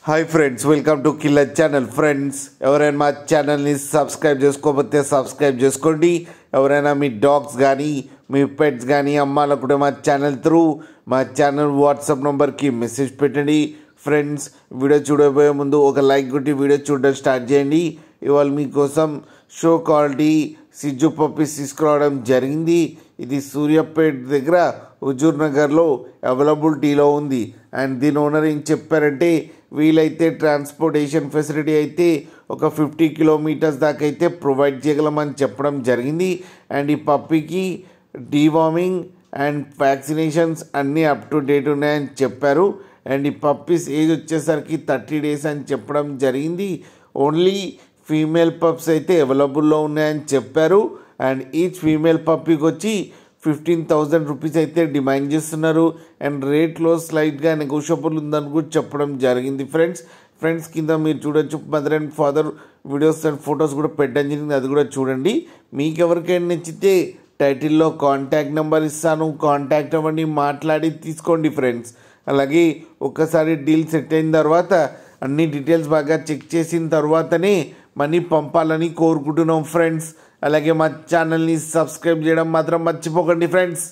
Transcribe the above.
Hi friends, welcome to killer channel. Friends, ఎవరైనా మా ఛానల్ని సబ్స్క్రైబ్ చేసుకోకపోతే సబ్స్క్రైబ్ చేసుకోండి. ఎవరైనా మీ డాగ్స్ కానీ మీ పెట్స్ కానీ అమ్మాలనుకుంటే మా ఛానల్ త్రూ మా ఛానల్ వాట్సాప్ నెంబర్కి మెసేజ్ పెట్టండి. ఫ్రెండ్స్, వీడియో చూడబోయే ముందు ఒక లైక్ కొట్టి వీడియో చూడడం స్టార్ట్ చేయండి. ఇవాళ మీకోసం షో క్వాలిటీ సిజ్జు పప్పీస్ తీసుకురావడం జరిగింది. ఇది సూర్యాపేట దగ్గర హుజూర్ నగర్లో అవైలబిలిటీలో ఉంది. అండ్ దీని ఓనర్ ఏం చెప్పారంటే, వీలైతే ట్రాన్స్పోర్టేషన్ ఫెసిలిటీ అయితే ఒక 50 కిలోమీటర్స్ దాకా అయితే ప్రొవైడ్ చేయగలమని చెప్పడం జరిగింది. అండ్ ఈ పప్పీకి డీవార్మింగ్ అండ్ వ్యాక్సినేషన్స్ అన్నీ అప్ టు డేట్ ఉన్నాయని చెప్పారు. అండ్ ఈ పప్పీస్ ఏజ్ వచ్చేసరికి 30 డేస్ అని చెప్పడం జరిగింది. ఓన్లీ ఫీమేల్ పప్స్ అయితే అవైలబుల్లో ఉన్నాయని చెప్పారు. అండ్ ఈచ్ ఫీమేల్ పప్పీకి వచ్చి 15,000 రూపీస్ అయితే డిమాండ్ చేస్తున్నారు. అండ్ రేట్లో స్లైట్గా నెగోషియబుల్ ఉందని కూడా చెప్పడం జరిగింది. ఫ్రెండ్స్ కింద మీరు చూడొచ్చు, mother and father videos and photos కూడా పెట్టడం జరిగింది, అది కూడా చూడండి. మీకు ఎవరికైనా నచ్చితే టైటిల్లో కాంటాక్ట్ నెంబర్ ఇస్తాను, కాంటాక్ట్ అవ్వండి, మాట్లాడి తీసుకోండి ఫ్రెండ్స్. అలాగే ఒక్కసారి డీల్ సెట్ అయిన తర్వాత అన్ని డీటెయిల్స్ బాగా చెక్ చేసిన తర్వాతనే మనీ పంపాలని కోరుకుంటున్నాం ఫ్రెండ్స్. అలాగే మా ఛానల్ని సబ్స్క్రైబ్ చేయడం మాత్రం మర్చిపోకండి ఫ్రెండ్స్.